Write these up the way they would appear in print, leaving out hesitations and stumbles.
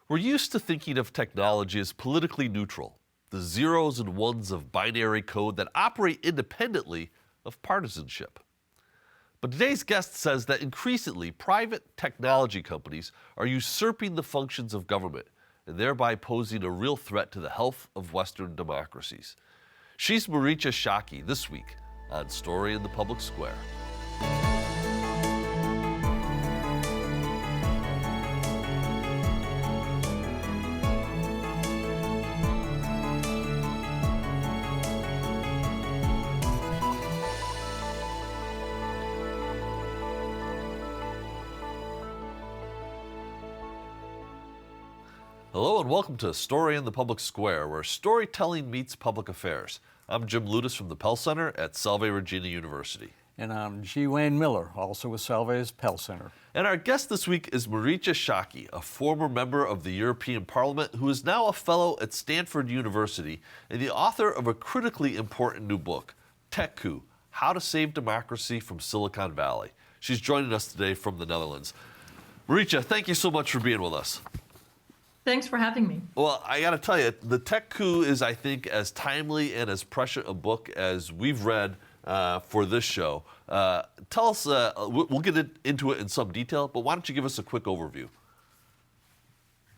We're used to thinking of technology as politically neutral, the zeros and ones of binary code that operate independently of partisanship. But today's guest says that increasingly private technology companies are usurping the functions of government and thereby posing a real threat to the health of Western democracies. She's Marietje Schaake this week on Story in the Public Square. Hello and welcome to Story in the Public Square, where storytelling meets public affairs. I'm Jim Ludis from the Pell Center at Salve Regina University. And I'm G. Wayne Miller, also with Salve's Pell Center. And our guest this week is Marietje Schaake, a former member of the European Parliament who is now a fellow at Stanford University and the author of a critically important new book, Tech Coup, How to Save Democracy from Silicon Valley. She's joining us today from the Netherlands. Marietje, thank you so much for being with us. Thanks for having me. Well, I got to tell you, the Tech Coup is, I think, as timely and as prescient a book as we've read for this show. Tell us, we'll get into it in some detail, but why don't you give us a quick overview?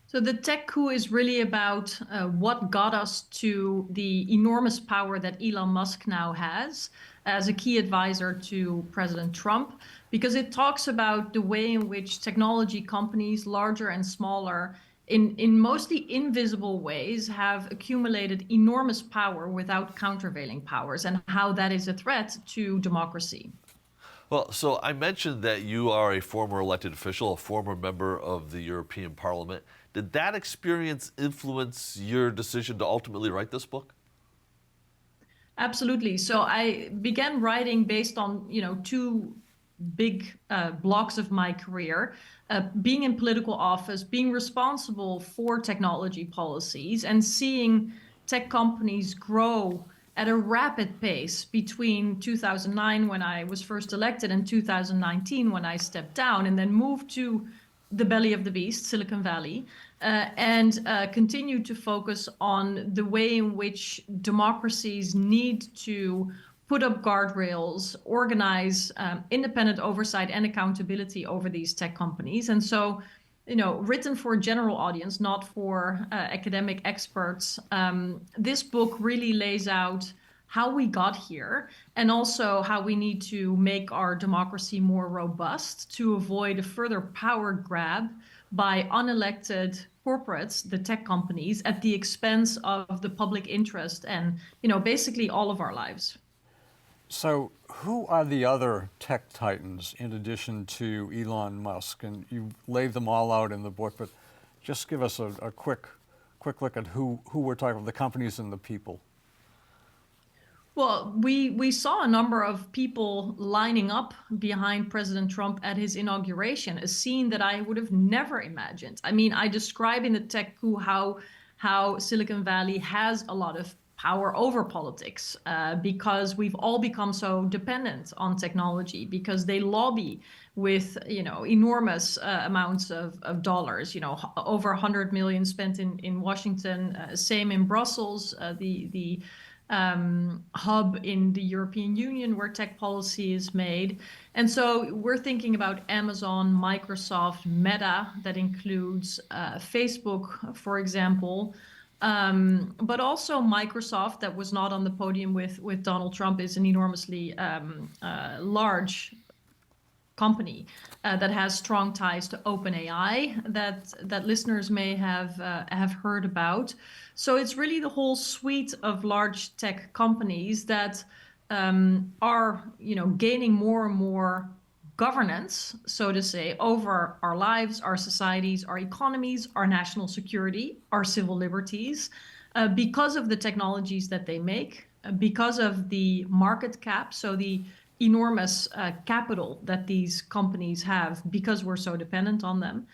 So the Tech Coup is really about what got us to the enormous power that Elon Musk now has as a key advisor to President Trump, because it talks about the way in which technology companies, larger and smaller, in mostly invisible ways, have accumulated enormous power without countervailing powers, and how that is a threat to democracy. Well, so I mentioned that you are a former elected official, a former member of the European Parliament. Did that experience influence your decision to ultimately write this book? Absolutely. So I began writing based on, two big blocks of my career, being in political office, being responsible for technology policies, and seeing tech companies grow at a rapid pace between 2009, when I was first elected, and 2019, when I stepped down, and then moved to the belly of the beast, Silicon Valley, and continued to focus on the way in which democracies need to put up guardrails, organize independent oversight and accountability over these tech companies. And so, written for a general audience, not for academic experts, this book really lays out how we got here, and also how we need to make our democracy more robust to avoid a further power grab by unelected corporates, the tech companies, at the expense of the public interest and, basically all of our lives. So who are the other tech titans in addition to Elon Musk? And you lay them all out in the book, but just give us a quick look at who we're talking about, the companies and the people. Well, we saw a number of people lining up behind President Trump at his inauguration, a scene that I would have never imagined. I mean, I describe in the Tech Coup how Silicon Valley has a lot of power over politics because we've all become so dependent on technology, because they lobby with enormous amounts of dollars, over 100 million spent in Washington, same in Brussels, the hub in the European Union where tech policy is made. And so we're thinking about Amazon, Microsoft, Meta, that includes Facebook, for example. But also Microsoft, that was not on the podium with Donald Trump, is an enormously large company that has strong ties to OpenAI that listeners may have heard about. So it's really the whole suite of large tech companies that are gaining more and more governance, so to say, over our lives, our societies, our economies, our national security, our civil liberties, because of the technologies that they make, because of the market cap, so the enormous capital that these companies have because we're so dependent on them.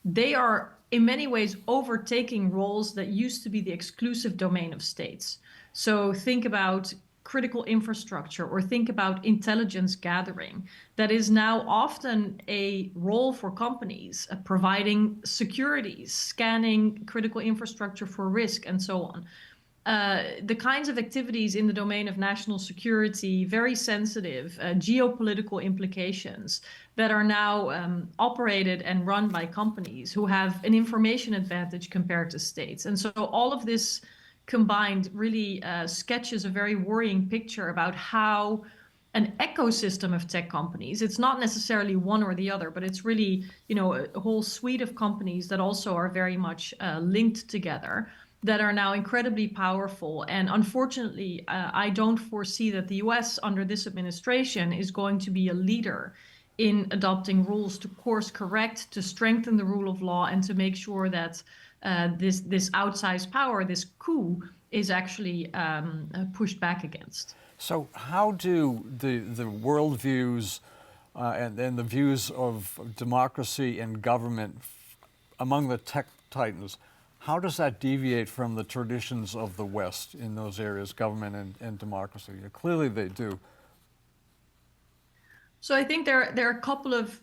They are in many ways overtaking roles that used to be the exclusive domain of states. So think about critical infrastructure or think about intelligence gathering, that is now often a role for companies, providing securities, scanning critical infrastructure for risk, and so on. The kinds of activities in the domain of national security, very sensitive geopolitical implications that are now operated and run by companies who have an information advantage compared to states. And so all of this combined really sketches a very worrying picture about how an ecosystem of tech companies, it's not necessarily one or the other, but it's really, a whole suite of companies that also are very much linked together, that are now incredibly powerful. And unfortunately, I don't foresee that the US under this administration is going to be a leader in adopting rules to course correct, to strengthen the rule of law, and to make sure that this outsized power, this coup, is actually pushed back against. So how do the worldviews and the views of democracy and government among the tech titans, how does that deviate from the traditions of the West in those areas, government and democracy? Clearly they do. So I think there are a couple of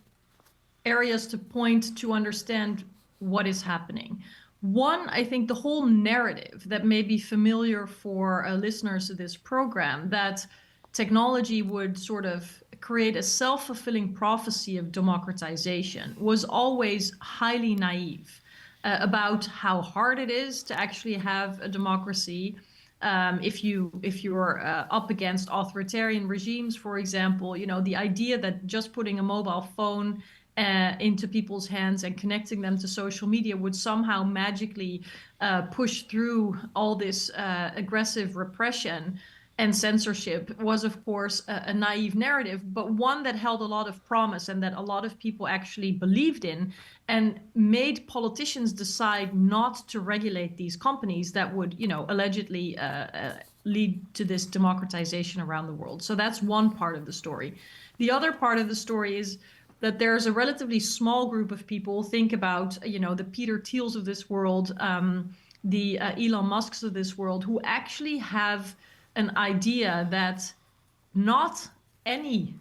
areas to point to understand what is happening. One, I think the whole narrative that may be familiar for listeners to this program, that technology would sort of create a self-fulfilling prophecy of democratization, was always highly naive about how hard it is to actually have a democracy. If you're up against authoritarian regimes, for example, the idea that just putting a mobile phone into people's hands and connecting them to social media would somehow magically push through all this aggressive repression and censorship was, of course, a naive narrative, but one that held a lot of promise and that a lot of people actually believed in, and made politicians decide not to regulate these companies that would, allegedly lead to this democratization around the world. So that's one part of the story. The other part of the story is that there's a relatively small group of people, think about, the Peter Thiels of this world, the Elon Musks of this world, who actually have an idea that not any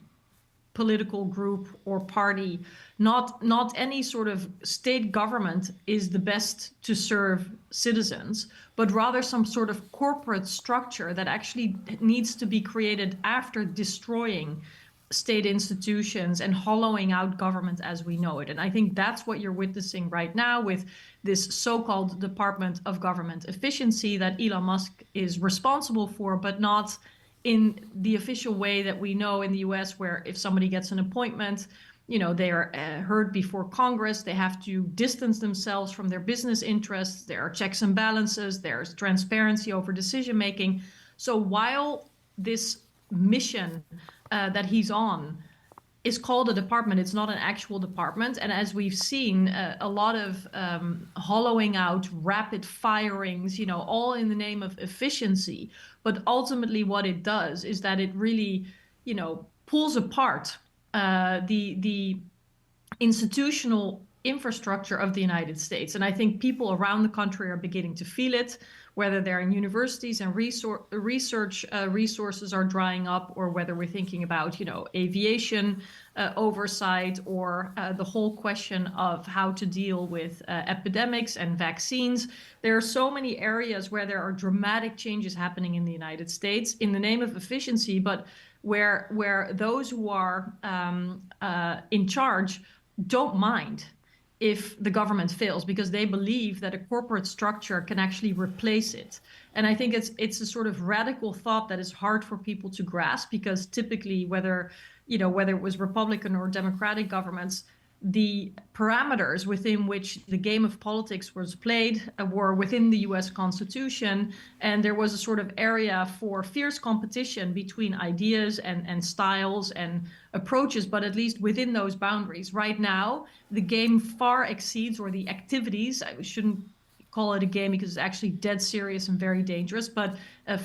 political group or party, not any sort of state government is the best to serve citizens, but rather some sort of corporate structure that actually needs to be created after destroying state institutions and hollowing out government as we know it. And I think that's what you're witnessing right now with this so-called Department of Government Efficiency that Elon Musk is responsible for, but not in the official way that we know in the US, where if somebody gets an appointment, they are heard before Congress, they have to distance themselves from their business interests, there are checks and balances, there's transparency over decision making. So while this mission that he's on is called a department, it's not an actual department. And as we've seen, a lot of hollowing out, rapid firings, all in the name of efficiency. But ultimately what it does is that it really, pulls apart the institutional infrastructure of the United States. And I think people around the country are beginning to feel it, whether they're in universities and research resources are drying up, or whether we're thinking about, aviation oversight, or the whole question of how to deal with epidemics and vaccines. There are so many areas where there are dramatic changes happening in the United States in the name of efficiency, but where those who are in charge don't mind if the government fails, because they believe that a corporate structure can actually replace it. And I think it's a sort of radical thought that is hard for people to grasp, because typically whether it was Republican or Democratic governments, the parameters within which the game of politics was played were within the US Constitution, and there was a sort of area for fierce competition between ideas and styles and approaches, but at least within those boundaries. Right now, the game far exceeds, or the activities, I shouldn't call it a game because it's actually dead serious and very dangerous, but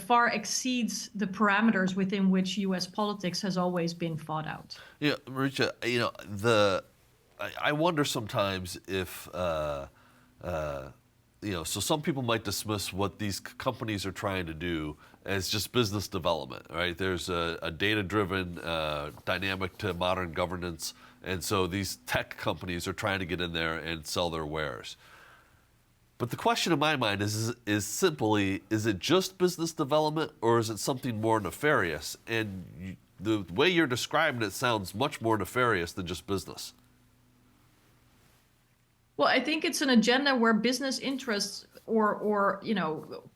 far exceeds the parameters within which US politics has always been fought out. Yeah, Marietje, I wonder sometimes if so some people might dismiss what these companies are trying to do as just business development, right? There's a data-driven dynamic to modern governance, and so these tech companies are trying to get in there and sell their wares. But the question in my mind is simply, is it just business development, or is it something more nefarious? And the way you're describing it sounds much more nefarious than just business. Well, I think it's an agenda where business interests or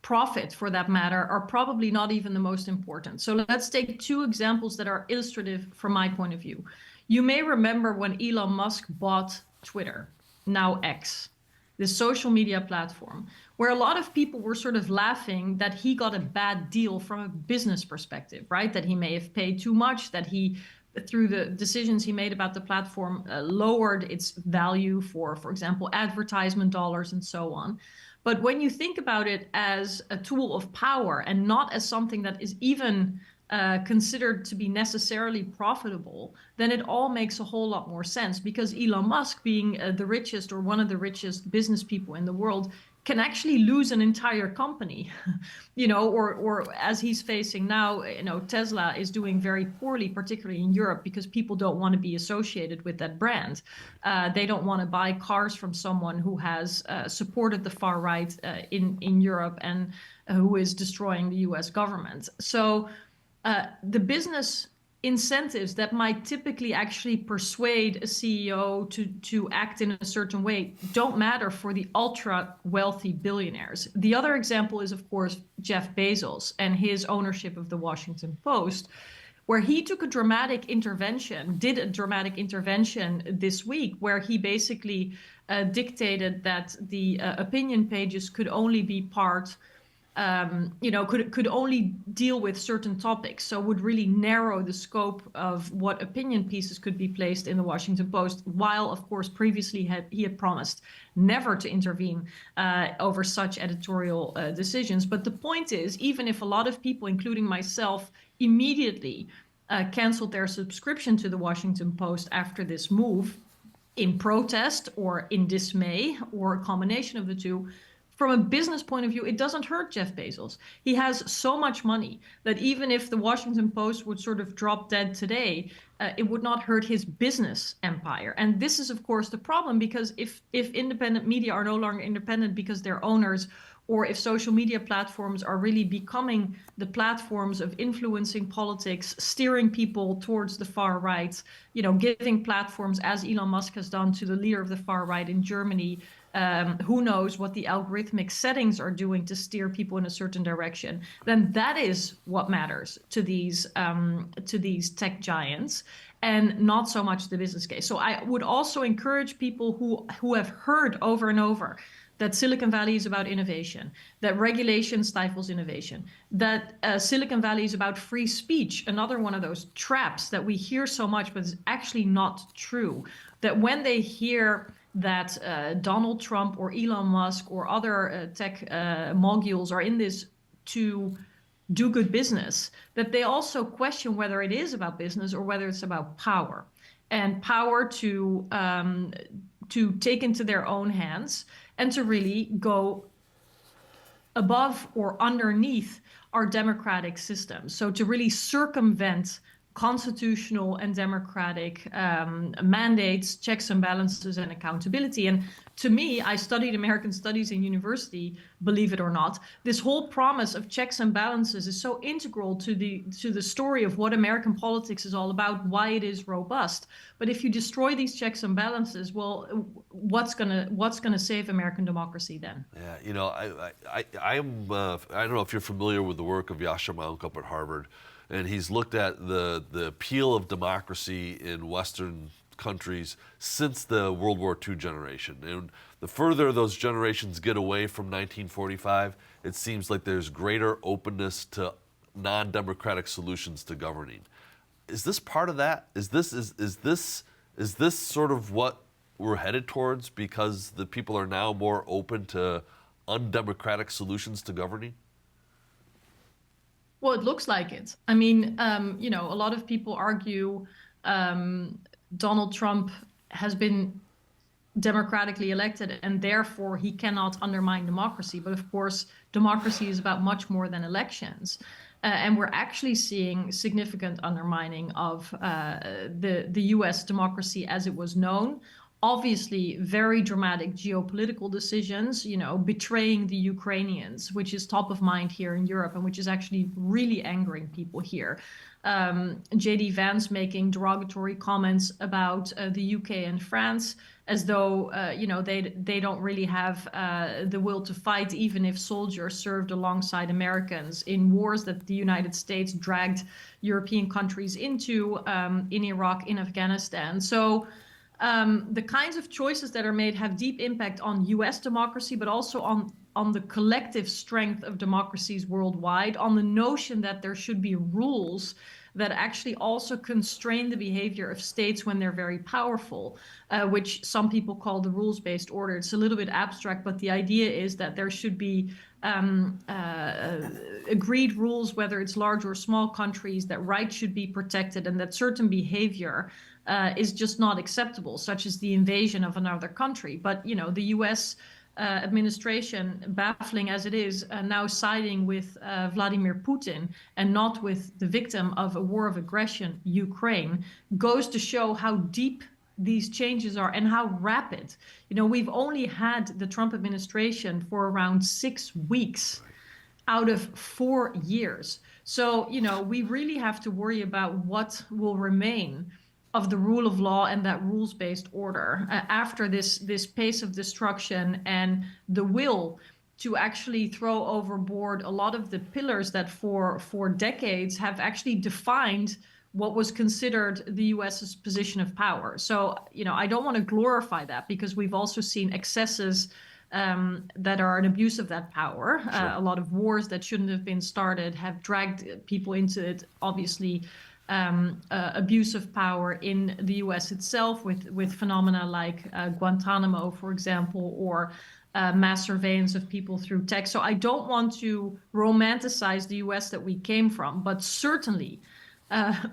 profit, for that matter, are probably not even the most important. So let's take two examples that are illustrative from my point of view. You may remember when Elon Musk bought Twitter, now X, the social media platform, where a lot of people were sort of laughing that he got a bad deal from a business perspective, right? That he may have paid too much, that he, through the decisions he made about the platform, lowered its value for example, advertisement dollars and so on. But when you think about it as a tool of power and not as something that is even considered to be necessarily profitable, then it all makes a whole lot more sense, because Elon Musk, being the richest or one of the richest business people in the world, can actually lose an entire company, or as he's facing now, Tesla is doing very poorly, particularly in Europe, because people don't want to be associated with that brand. They don't want to buy cars from someone who has supported the far right in Europe and who is destroying the US government. So the business incentives that might typically actually persuade a CEO to act in a certain way don't matter for the ultra wealthy billionaires. The other example is, of course, Jeff Bezos and his ownership of the Washington Post, where he did a dramatic intervention this week, where he basically dictated that the opinion pages could only be could only deal with certain topics, so would really narrow the scope of what opinion pieces could be placed in the Washington Post, while, of course, previously he had promised never to intervene over such editorial decisions. But the point is, even if a lot of people, including myself, immediately canceled their subscription to the Washington Post after this move, in protest or in dismay or a combination of the two, from a business point of view, it doesn't hurt Jeff Bezos. He has so much money that even if the Washington Post would sort of drop dead today, it would not hurt his business empire. And this is, of course, the problem, because if independent media are no longer independent because they're owners, or if social media platforms are really becoming the platforms of influencing politics, steering people towards the far right, giving platforms, as Elon Musk has done, to the leader of the far right in Germany. Who knows what the algorithmic settings are doing to steer people in a certain direction, then that is what matters to these tech giants, and not so much the business case. So I would also encourage people who have heard over and over that Silicon Valley is about innovation, that regulation stifles innovation, that Silicon Valley is about free speech, another one of those traps that we hear so much, but is actually not true. That when they hear that Donald Trump or Elon Musk or other tech moguls are in this to do good business, that they also question whether it is about business or whether it's about power, and power to take into their own hands and to really go above or underneath our democratic system. So to really circumvent constitutional and democratic mandates, checks and balances, and accountability. And to me, I studied American studies in university, believe it or not. This whole promise of checks and balances is so integral to the story of what American politics is all about, why it is robust. But if you destroy these checks and balances, well, what's gonna save American democracy then? Yeah, I don't know if you're familiar with the work of Yascha Mounk up at Harvard. And he's looked at the appeal of democracy in Western countries since the World War II generation. And the further those generations get away from 1945, it seems like there's greater openness to non-democratic solutions to governing. Is this part of that? Is this sort of what we're headed towards, because the people are now more open to undemocratic solutions to governing? Well, it looks like it. I mean, a lot of people argue Donald Trump has been democratically elected, and therefore he cannot undermine democracy. But of course, democracy is about much more than elections. And we're actually seeing significant undermining of the US democracy as it was known. Obviously, very dramatic geopolitical decisions, betraying the Ukrainians, which is top of mind here in Europe and which is actually really angering people here. JD Vance making derogatory comments about the UK and France, as though they don't really have the will to fight, even if soldiers served alongside Americans in wars that the United States dragged European countries into, in Iraq, in Afghanistan. So the kinds of choices that are made have deep impact on US democracy, but also on the collective strength of democracies worldwide, on the notion that there should be rules that actually also constrain the behavior of states when they're very powerful, which some people call the rules-based order. It's a little bit abstract, but the idea is that there should be agreed rules, whether it's large or small countries, that rights should be protected and that certain behavior is just not acceptable, such as the invasion of another country. But, the US administration, baffling as it is, now siding with Vladimir Putin and not with the victim of a war of aggression, Ukraine, goes to show how deep these changes are and how rapid. We've only had the Trump administration for around 6 weeks out of 4 years. So, we really have to worry about what will remain of the rule of law and that rules-based order after this pace of destruction and the will to actually throw overboard a lot of the pillars that for decades have actually defined what was considered the US's position of power. So, I don't want to glorify that, because we've also seen excesses that are an abuse of that power. Sure. A lot of wars that shouldn't have been started have dragged people into it, obviously. Abuse of power in the US itself with phenomena like Guantanamo, for example, or mass surveillance of people through tech. So I don't want to romanticize the US that we came from, but certainly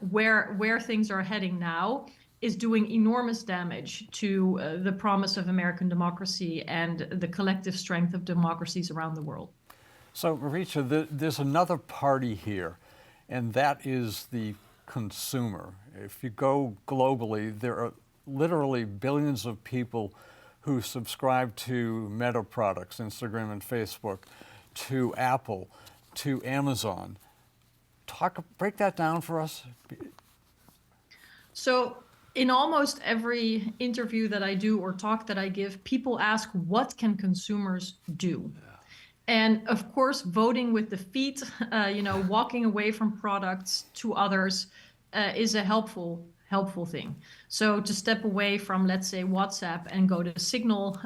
where things are heading now is doing enormous damage to the promise of American democracy and the collective strength of democracies around the world. So, Marietje, there's another party here, and that is the consumer. If you go globally, there are literally billions of people who subscribe to Meta products, Instagram and Facebook, to Apple, to Amazon. Break that down for us. So in almost every interview that I do or talk that I give, people ask, what can consumers do? And of course, voting with the feet, walking away from products to others is a helpful thing. So to step away from, let's say, WhatsApp and go to Signal,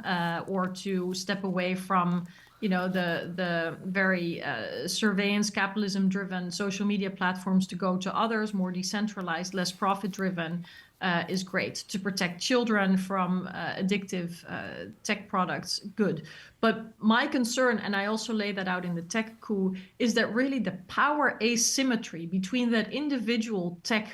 or to step away from, the very surveillance capitalism-driven social media platforms to go to others, more decentralized, less profit-driven, is great. To protect children from addictive tech products, good. But my concern, and I also lay that out in the Tech Coup, is that really the power asymmetry between that individual tech,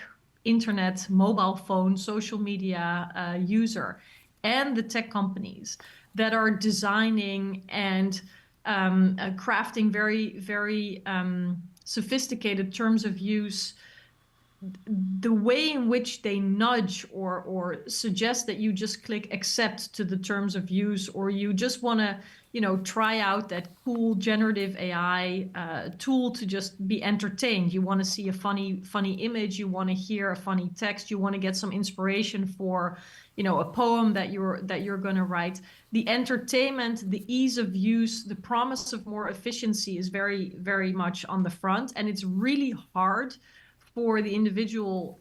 internet, mobile phone, social media user and the tech companies that are designing and crafting very, very sophisticated terms of use, the way in which they nudge or suggest that you just click accept to the terms of use, or you just want to, try out that cool generative AI tool to just be entertained. You want to see a funny image. You want to hear a funny text. You want to get some inspiration for, a poem that you're going to write. The entertainment, the ease of use, the promise of more efficiency is very, very much on the front, and it's really hard for the individual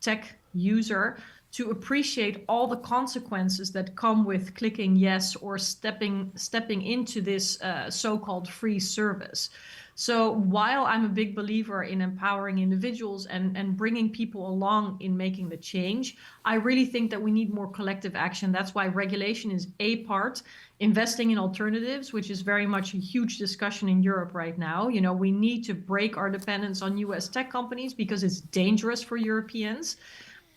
tech user to appreciate all the consequences that come with clicking yes or stepping into this so-called free service. So while I'm a big believer in empowering individuals and bringing people along in making the change, I really think that we need more collective action. That's why regulation is a part. Investing in alternatives, which is very much a huge discussion in Europe right now. We need to break our dependence on US tech companies because it's dangerous for Europeans.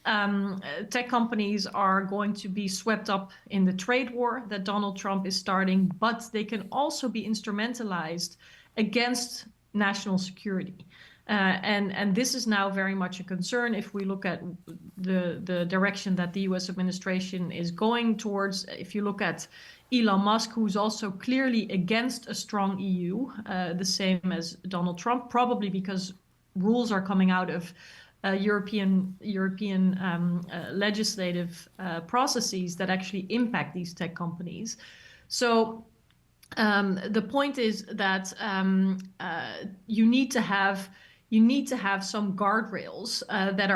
tech companies are going to be swept up in the trade war that Donald Trump is starting, but they can also be instrumentalized against national security. And this is now very much a concern if we look at the direction that the US administration is going towards. If you look at Elon Musk, who's also clearly against a strong EU, the same as Donald Trump, probably because rules are coming out of European legislative processes that actually impact these tech companies. So the point is that you need to have some guardrails that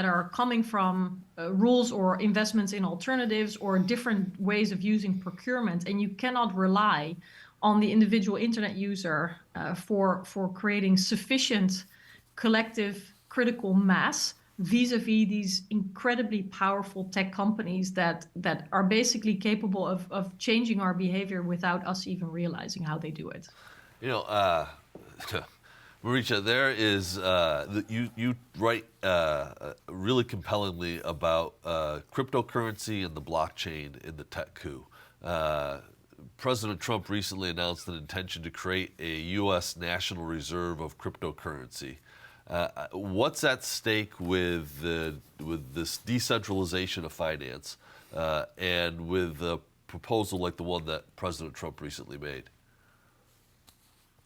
are coming from rules or investments in alternatives or different ways of using procurement, and you cannot rely on the individual internet user for creating sufficient collective critical mass vis-a-vis these incredibly powerful tech companies that are basically capable of changing our behavior without us even realizing how they do it. You know, Marietje, there is you write really compellingly about cryptocurrency and the blockchain in the tech coup. President Trump recently announced an intention to create a U.S. national reserve of cryptocurrency. What's at stake with this decentralization of finance and with a proposal like the one that President Trump recently made?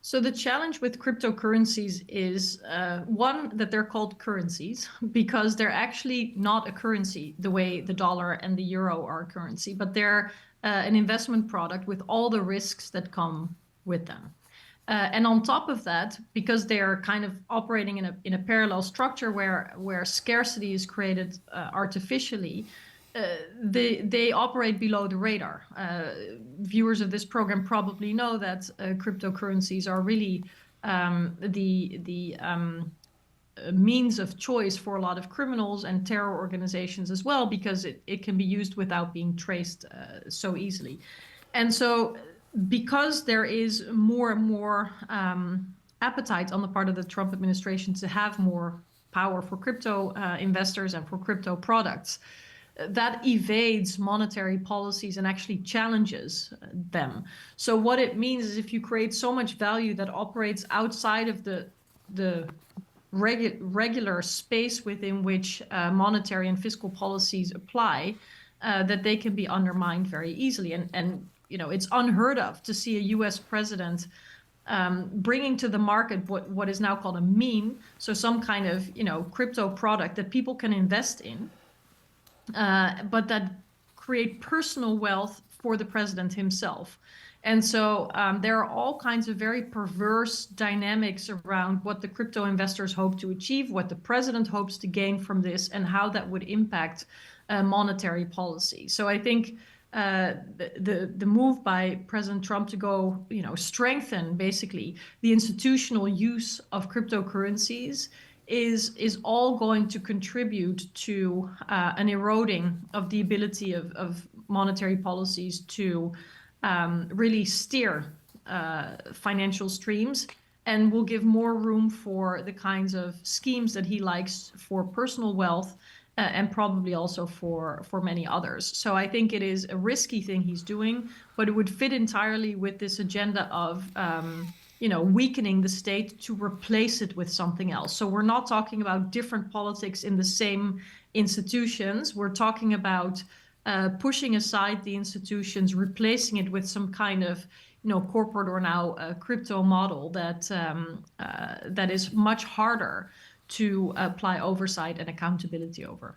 So the challenge with cryptocurrencies is one, that they're called currencies because they're actually not a currency the way the dollar and the euro are a currency, but they're an investment product with all the risks that come with them. And on top of that, because they are kind of operating in a parallel structure where scarcity is created artificially, they operate below the radar. Viewers of this program probably know that cryptocurrencies are really the means of choice for a lot of criminals and terror organizations as well, because it can be used without being traced so easily. And so because there is more and more appetite on the part of the Trump administration to have more power for crypto investors and for crypto products, that evades monetary policies and actually challenges them. So what it means is if you create so much value that operates outside of the regular space within which monetary and fiscal policies apply, that they can be undermined very easily. And you know, it's unheard of to see a U.S. president bringing to the market what is now called a meme, so some kind of crypto product that people can invest in, but that create personal wealth for the president himself. And so there are all kinds of very perverse dynamics around what the crypto investors hope to achieve, what the president hopes to gain from this, and how that would impact monetary policy. So I think the move by President Trump to go, strengthen basically the institutional use of cryptocurrencies is all going to contribute to an eroding of the ability of monetary policies to really steer financial streams, and will give more room for the kinds of schemes that he likes for personal wealth and probably also for many others. So I think it is a risky thing he's doing, but it would fit entirely with this agenda of weakening the state to replace it with something else. So we're not talking about different politics in the same institutions. We're talking about pushing aside the institutions, replacing it with some kind of corporate or now crypto model that is much harder to apply oversight and accountability over.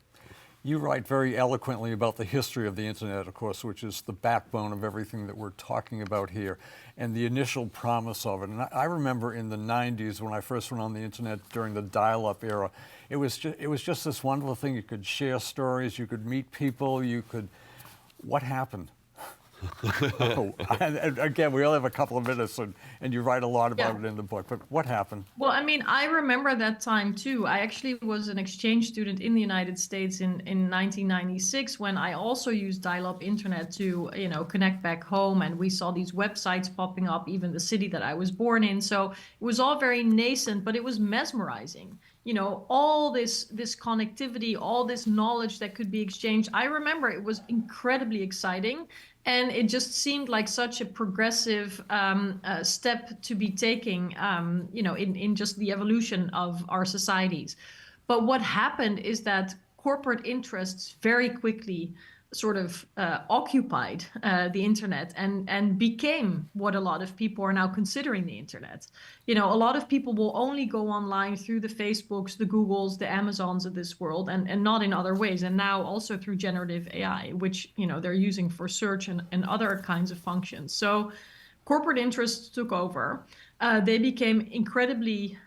You write very eloquently about the history of the internet, of course, which is the backbone of everything that we're talking about here, and the initial promise of it. And I remember in the 90s when I first went on the internet during the dial-up era, it was just this wonderful thing. You could share stories, you could meet people, what happened? And again, we only have a couple of minutes, and you write a lot about it in the book, but what happened? Well, I mean, I remember that time too. I actually was an exchange student in the United States in 1996 when I also used dial-up internet to, connect back home, and we saw these websites popping up, even the city that I was born in. So it was all very nascent, but it was mesmerizing. all this connectivity, all this knowledge that could be exchanged. I remember it was incredibly exciting, and it just seemed like such a progressive step to be taking, in just the evolution of our societies. But what happened is that corporate interests very quickly sort of occupied the internet and became what a lot of people are now considering the internet. A lot of people will only go online through the Facebooks, the Googles, the Amazons of this world, and not in other ways. And now also through generative AI, which they're using for search and other kinds of functions. So corporate interests took over. They became incredibly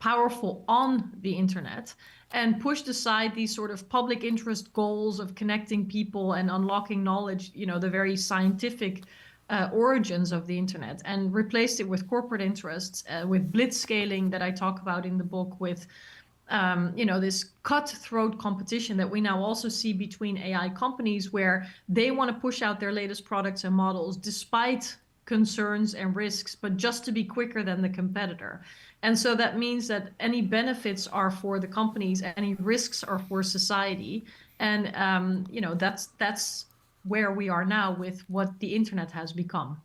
powerful on the internet and pushed aside these sort of public interest goals of connecting people and unlocking knowledge, the very scientific origins of the internet, and replaced it with corporate interests, with blitzscaling that I talk about in the book, with this cutthroat competition that we now also see between AI companies, where they want to push out their latest products and models despite concerns and risks, but just to be quicker than the competitor. And so that means that any benefits are for the companies, any risks are for society. And, that's where we are now with what the internet has become.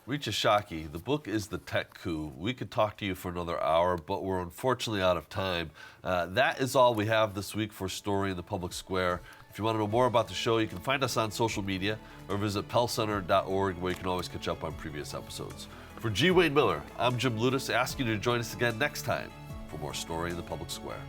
Marietje Schaake, the book is The Tech Coup. We could talk to you for another hour, but we're unfortunately out of time. That is all we have this week for Story in the Public Square. If you want to know more about the show, you can find us on social media or visit pellcenter.org, where you can always catch up on previous episodes. For G. Wayne Miller, I'm Jim Ludes, asking you to join us again next time for more Story in the Public Square.